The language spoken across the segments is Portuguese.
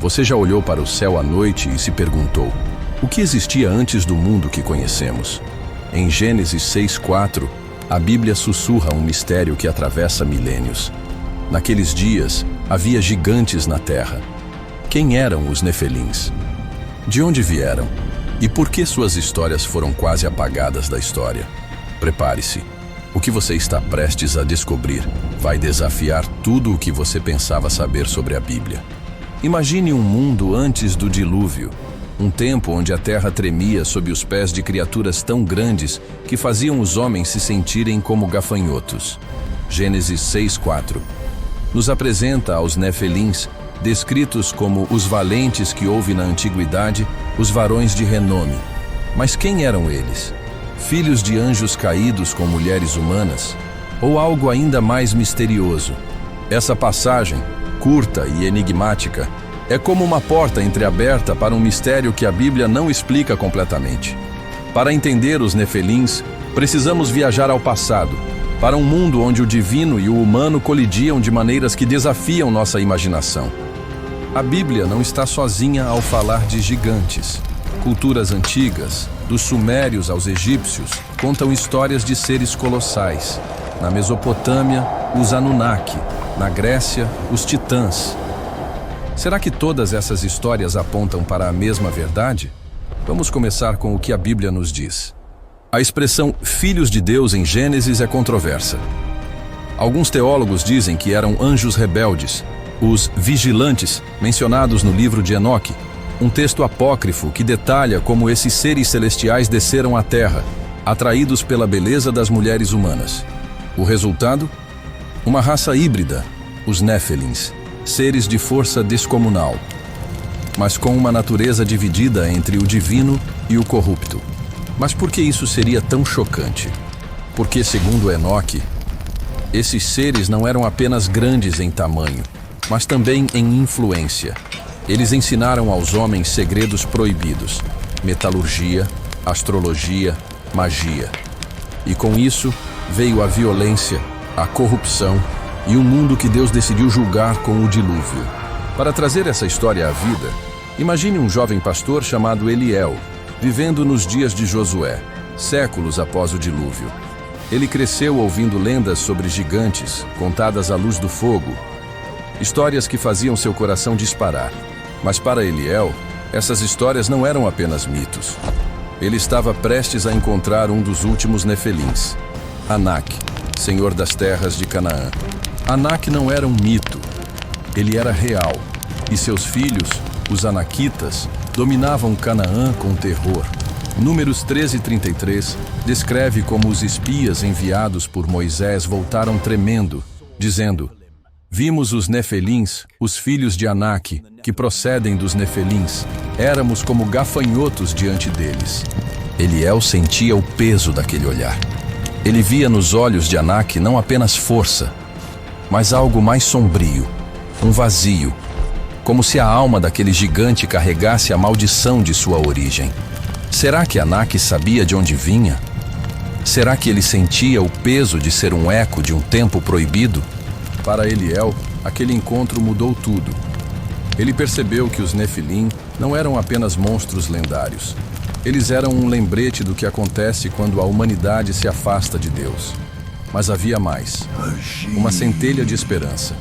Você já olhou para o céu à noite e se perguntou: o que existia antes do mundo que conhecemos? Em Gênesis 6:4, a Bíblia sussurra um mistério que atravessa milênios. Naqueles dias, havia gigantes na terra. Quem eram os Nefelins? De onde vieram? E por que suas histórias foram quase apagadas da história? Prepare-se. O que você está prestes a descobrir vai desafiar tudo o que você pensava saber sobre a Bíblia. Imagine um mundo antes do dilúvio, um tempo onde a terra tremia sob os pés de criaturas tão grandes que faziam os homens se sentirem como gafanhotos. Gênesis 6:4 nos apresenta aos Nefelins, descritos como os valentes que houve na antiguidade, os varões de renome. Mas quem eram eles? Filhos de anjos caídos com mulheres humanas? Ou algo ainda mais misterioso? Essa passagem, curta e enigmática, é como uma porta entreaberta para um mistério que a Bíblia não explica completamente. Para entender os Nefelins, precisamos viajar ao passado, para um mundo onde o divino e o humano colidiam de maneiras que desafiam nossa imaginação. A Bíblia não está sozinha ao falar de gigantes. Culturas antigas, dos sumérios aos egípcios, contam histórias de seres colossais. Na Mesopotâmia, os Anunnaki. Na Grécia, os titãs. Será que todas essas histórias apontam para a mesma verdade? Vamos começar com o que a Bíblia nos diz. A expressão filhos de Deus em Gênesis é controversa. Alguns teólogos dizem que eram anjos rebeldes, os vigilantes mencionados no livro de Enoque, um texto apócrifo que detalha como esses seres celestiais desceram à terra, atraídos pela beleza das mulheres humanas. O resultado? Uma raça híbrida, os Nefelins, seres de força descomunal, mas com uma natureza dividida entre o divino e o corrupto. Mas por que isso seria tão chocante? Porque, segundo Enoque, esses seres não eram apenas grandes em tamanho, mas também em influência. Eles ensinaram aos homens segredos proibidos: metalurgia, astrologia, magia. E com isso veio a violência, a corrupção e um mundo que Deus decidiu julgar com o dilúvio. Para trazer essa história à vida, imagine um jovem pastor chamado Eliel, vivendo nos dias de Josué, séculos após o dilúvio. Ele cresceu ouvindo lendas sobre gigantes, contadas à luz do fogo, histórias que faziam seu coração disparar. Mas para Eliel, essas histórias não eram apenas mitos. Ele estava prestes a encontrar um dos últimos Nefelins, Anak, senhor das terras de Canaã. Anak não era um mito, ele era real, e seus filhos, os Anaquitas, dominavam Canaã com terror. Números 13:33 descreve como os espias enviados por Moisés voltaram tremendo, dizendo: vimos os Nefelins, os filhos de Anak, que procedem dos Nefelins. Éramos como gafanhotos diante deles. Eliel sentia o peso daquele olhar. Ele via nos olhos de Anak não apenas força, mas algo mais sombrio, um vazio, como se a alma daquele gigante carregasse a maldição de sua origem. Será que Anak sabia de onde vinha? Será que ele sentia o peso de ser um eco de um tempo proibido? Para Eliel, aquele encontro mudou tudo. Ele percebeu que os Nefilim não eram apenas monstros lendários. Eles eram um lembrete do que acontece quando a humanidade se afasta de Deus. Mas havia mais. Uma centelha de esperança.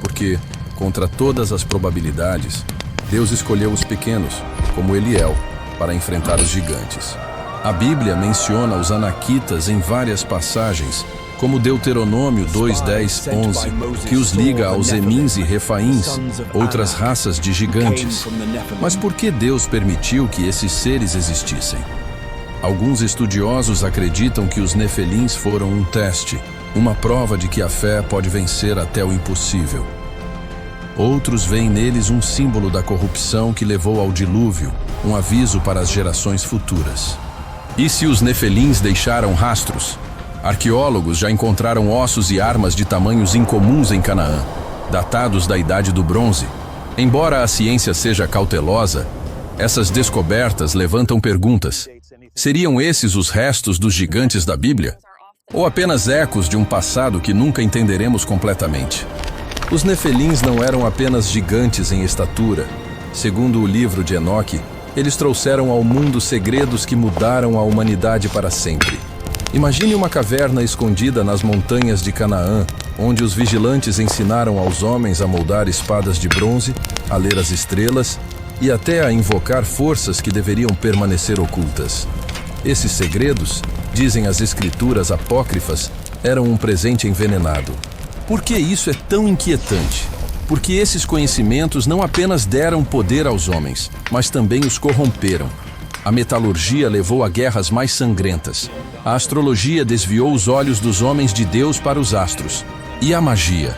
Porque, contra todas as probabilidades, Deus escolheu os pequenos, como Eliel, para enfrentar os gigantes. A Bíblia menciona os Anaquitas em várias passagens, como Deuteronômio 2:10-11, que os liga aos Emins e Refaíns, outras raças de gigantes. Mas por que Deus permitiu que esses seres existissem? Alguns estudiosos acreditam que os Nefelins foram um teste, uma prova de que a fé pode vencer até o impossível. Outros veem neles um símbolo da corrupção que levou ao dilúvio, um aviso para as gerações futuras. E se os Nefelins deixaram rastros? Arqueólogos já encontraram ossos e armas de tamanhos incomuns em Canaã, datados da Idade do Bronze. Embora a ciência seja cautelosa, essas descobertas levantam perguntas. Seriam esses os restos dos gigantes da Bíblia? Ou apenas ecos de um passado que nunca entenderemos completamente? Os Nefelins não eram apenas gigantes em estatura, Segundo o livro de Enoque, eles trouxeram ao mundo segredos que mudaram a humanidade para sempre. Imagine uma caverna escondida nas montanhas de Canaã, onde os vigilantes ensinaram aos homens a moldar espadas de bronze, a ler as estrelas e até a invocar forças que deveriam permanecer ocultas. Esses segredos, dizem as escrituras apócrifas, eram um presente envenenado. Por que isso é tão inquietante? Porque esses conhecimentos não apenas deram poder aos homens, mas também os corromperam. A metalurgia levou a guerras mais sangrentas. A astrologia desviou os olhos dos homens de Deus para os astros. E a magia?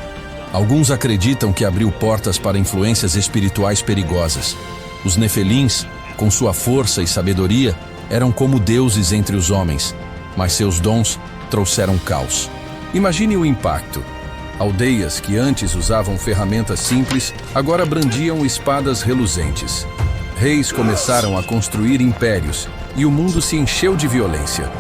Alguns acreditam que abriu portas para influências espirituais perigosas. Os Nefelins, com sua força e sabedoria, eram como deuses entre os homens, mas seus dons trouxeram caos. Imagine o impacto. Aldeias que antes usavam ferramentas simples, agora brandiam espadas reluzentes. Reis começaram a construir impérios e o mundo se encheu de violência.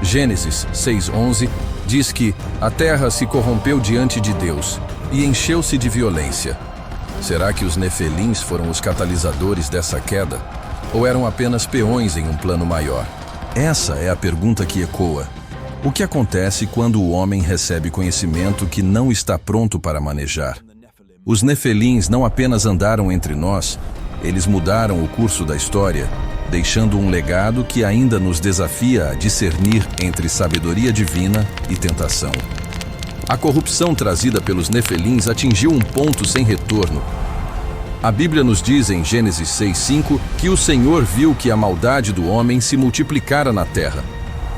Gênesis 6:11 diz que a terra se corrompeu diante de Deus e encheu-se de violência. Será que os Nefelins foram os catalisadores dessa queda? Ou eram apenas peões em um plano maior? Essa é a pergunta que ecoa. O que acontece quando o homem recebe conhecimento que não está pronto para manejar? Os Nefelins não apenas andaram entre nós, eles mudaram o curso da história, deixando um legado que ainda nos desafia a discernir entre sabedoria divina e tentação. A corrupção trazida pelos Nefelins atingiu um ponto sem retorno. A Bíblia nos diz em Gênesis 6:5 que o Senhor viu que a maldade do homem se multiplicara na terra.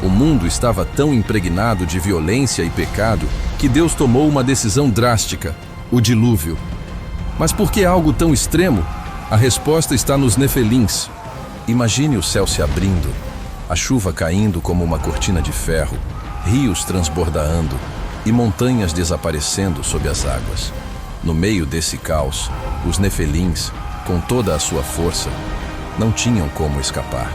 O mundo estava tão impregnado de violência e pecado que Deus tomou uma decisão drástica, o dilúvio. Mas por que algo tão extremo? A resposta está nos Nefelins. Imagine o céu se abrindo, a chuva caindo como uma cortina de ferro, rios transbordando e montanhas desaparecendo sob as águas. No meio desse caos, os Nefelins, com toda a sua força, não tinham como escapar.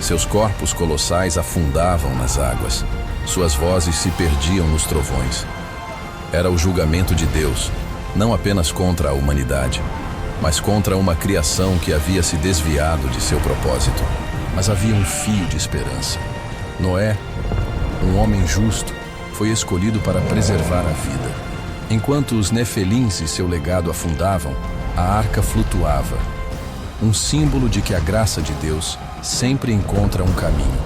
Seus corpos colossais afundavam nas águas, suas vozes se perdiam nos trovões. Era o julgamento de Deus, não apenas contra a humanidade, mas contra uma criação que havia se desviado de seu propósito. Mas havia um fio de esperança. Noé, um homem justo, foi escolhido para preservar a vida. Enquanto os Nefelins e seu legado afundavam, a arca flutuava, um símbolo de que a graça de Deus sempre encontra um caminho.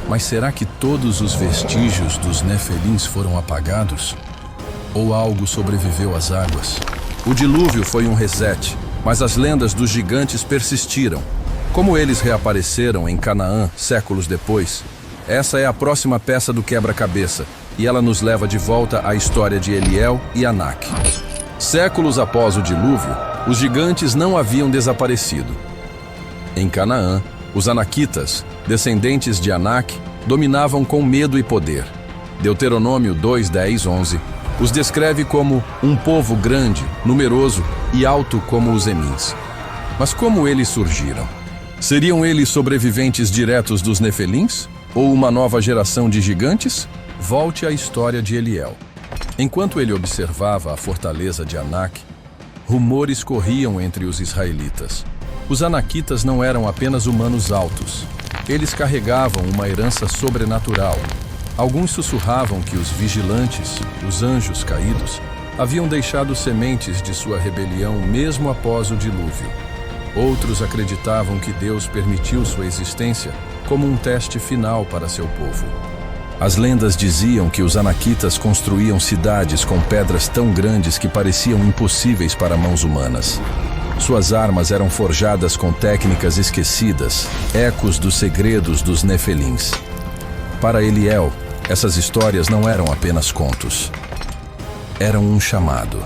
Mas será que todos os vestígios dos Nefelins foram apagados? Ou algo sobreviveu às águas? O dilúvio foi um reset, mas as lendas dos gigantes persistiram. Como eles reapareceram em Canaã séculos depois? Essa é a próxima peça do quebra-cabeça, e ela nos leva de volta à história de Eliel e Anak. Séculos após o dilúvio, os gigantes não haviam desaparecido. Em Canaã, os anaquitas, descendentes de Anak, dominavam com medo e poder. Deuteronômio 2:10-11 os descreve como um povo grande, numeroso e alto como os Emins. Mas como eles surgiram? Seriam eles sobreviventes diretos dos Nefelins? Ou uma nova geração de gigantes? Volte à história de Eliel. Enquanto ele observava a fortaleza de Anak, rumores corriam entre os israelitas. Os anaquitas não eram apenas humanos altos. Eles carregavam uma herança sobrenatural. Alguns sussurravam que os vigilantes, os anjos caídos, haviam deixado sementes de sua rebelião mesmo após o dilúvio. Outros acreditavam que Deus permitiu sua existência como um teste final para seu povo. As lendas diziam que os anaquitas construíam cidades com pedras tão grandes que pareciam impossíveis para mãos humanas. Suas armas eram forjadas com técnicas esquecidas, ecos dos segredos dos Nefelins. Para Eliel, essas histórias não eram apenas contos. Eram um chamado.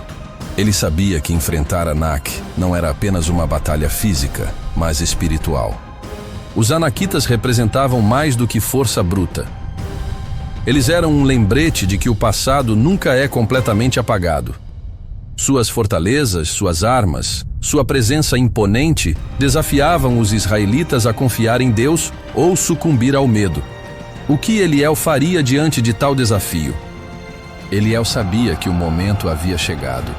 Ele sabia que enfrentar Anak não era apenas uma batalha física, mas espiritual. Os anaquitas representavam mais do que força bruta. Eles eram um lembrete de que o passado nunca é completamente apagado. Suas fortalezas, suas armas, sua presença imponente desafiavam os israelitas a confiar em Deus ou sucumbir ao medo. O que Eliel faria diante de tal desafio? Eliel sabia que o momento havia chegado.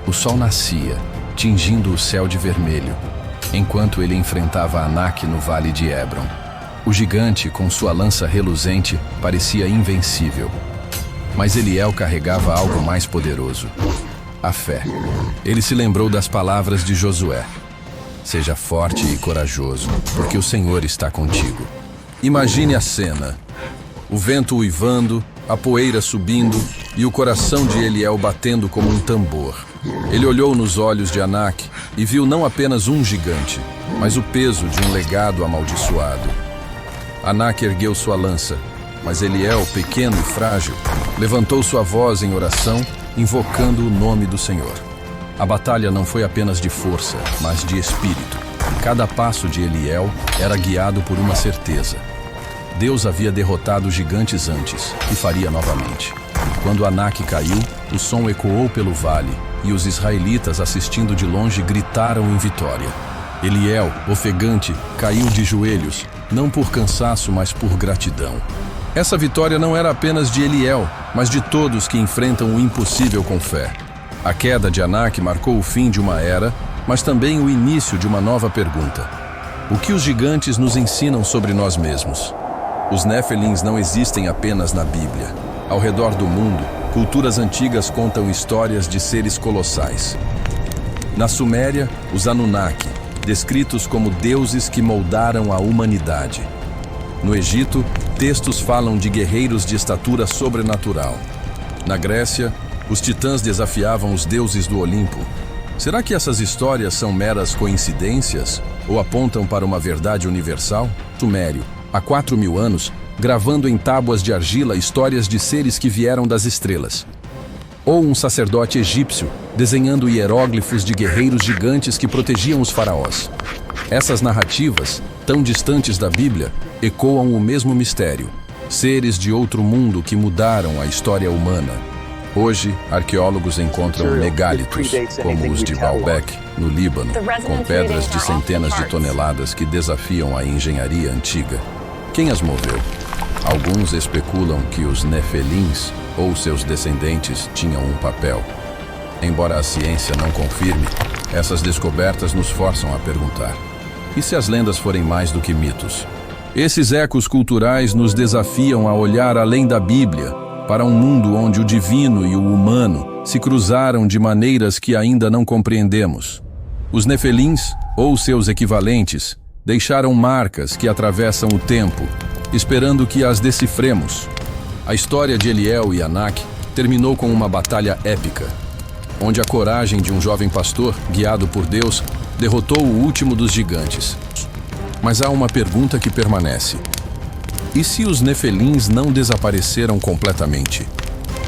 O sol nascia tingindo o céu de vermelho, enquanto ele enfrentava Anak no vale de Hebron. O gigante, com sua lança reluzente, parecia invencível. Mas Eliel carregava algo mais poderoso: a fé. Ele se lembrou das palavras de Josué: seja forte e corajoso, porque o Senhor está contigo. Imagine a cena: o vento uivando, a poeira subindo e o coração de Eliel batendo como um tambor. Ele olhou nos olhos de Anak e viu não apenas um gigante, mas o peso de um legado amaldiçoado. Anak ergueu sua lança, mas Eliel, pequeno e frágil, levantou sua voz em oração, invocando o nome do Senhor. A batalha não foi apenas de força, mas de espírito. Cada passo de Eliel era guiado por uma certeza: Deus havia derrotado os gigantes antes e faria novamente. Quando Anak caiu, o som ecoou pelo vale e os israelitas, assistindo de longe, gritaram em vitória. Eliel, ofegante, caiu de joelhos, não por cansaço, mas por gratidão. Essa vitória não era apenas de Eliel, mas de todos que enfrentam o impossível com fé. A queda de Anak marcou o fim de uma era, mas também o início de uma nova pergunta: o que os gigantes nos ensinam sobre nós mesmos? Os Nefelins não existem apenas na Bíblia. Ao redor do mundo, culturas antigas contam histórias de seres colossais. Na Suméria, os Anunnaki, descritos como deuses que moldaram a humanidade. No Egito, textos falam de guerreiros de estatura sobrenatural. Na Grécia, os titãs desafiavam os deuses do Olimpo. Será que essas histórias são meras coincidências ou apontam para uma verdade universal? Sumério, há 4.000 anos, gravando em tábuas de argila histórias de seres que vieram das estrelas. Ou um sacerdote egípcio, desenhando hieróglifos de guerreiros gigantes que protegiam os faraós. Essas narrativas, tão distantes da Bíblia, ecoam o mesmo mistério: seres de outro mundo que mudaram a história humana. Hoje, arqueólogos encontram megálitos, como os de Baalbek, no Líbano, com pedras de centenas de toneladas que desafiam a engenharia antiga. Quem as moveu? Alguns especulam que os Nefelins ou seus descendentes tinham um papel. Embora a ciência não confirme, essas descobertas nos forçam a perguntar: e se as lendas forem mais do que mitos? Esses ecos culturais nos desafiam a olhar além da Bíblia, para um mundo onde o divino e o humano se cruzaram de maneiras que ainda não compreendemos. Os Nefelins, ou seus equivalentes, deixaram marcas que atravessam o tempo, esperando que as decifremos. A história de Eliel e Anak terminou com uma batalha épica, onde a coragem de um jovem pastor, guiado por Deus, derrotou o último dos gigantes. Mas há uma pergunta que permanece: e se os Nefelins não desapareceram completamente?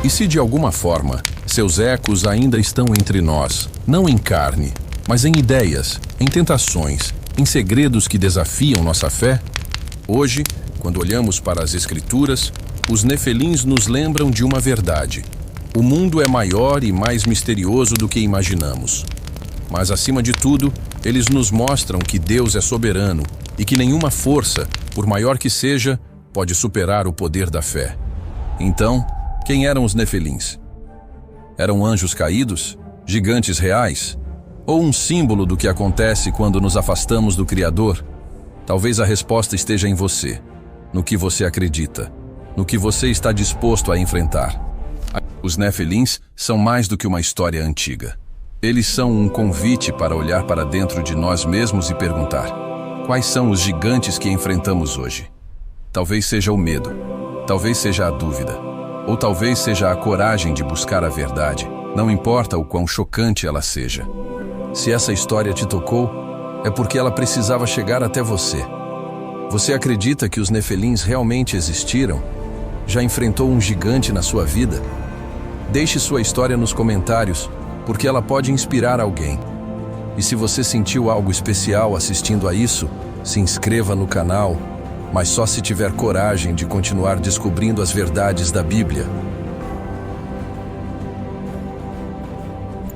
E se de alguma forma seus ecos ainda estão entre nós, não em carne, mas em ideias, em tentações, em segredos que desafiam nossa fé? Hoje, quando olhamos para as Escrituras, os Nefelins nos lembram de uma verdade: o mundo é maior e mais misterioso do que imaginamos. Mas, acima de tudo, eles nos mostram que Deus é soberano e que nenhuma força, por maior que seja, pode superar o poder da fé. Então, quem eram os Nefelins? Eram anjos caídos? Gigantes reais? Ou um símbolo do que acontece quando nos afastamos do Criador? Talvez a resposta esteja em você, no que você acredita, no que você está disposto a enfrentar. Os Nefelins são mais do que uma história antiga. Eles são um convite para olhar para dentro de nós mesmos e perguntar: quais são os gigantes que enfrentamos hoje? Talvez seja o medo, talvez seja a dúvida, ou talvez seja a coragem de buscar a verdade, não importa o quão chocante ela seja. Se essa história te tocou, é porque ela precisava chegar até você. Você acredita que os Nefelins realmente existiram? Já enfrentou um gigante na sua vida? Deixe sua história nos comentários, porque ela pode inspirar alguém. E se você sentiu algo especial assistindo a isso, se inscreva no canal, mas só se tiver coragem de continuar descobrindo as verdades da Bíblia.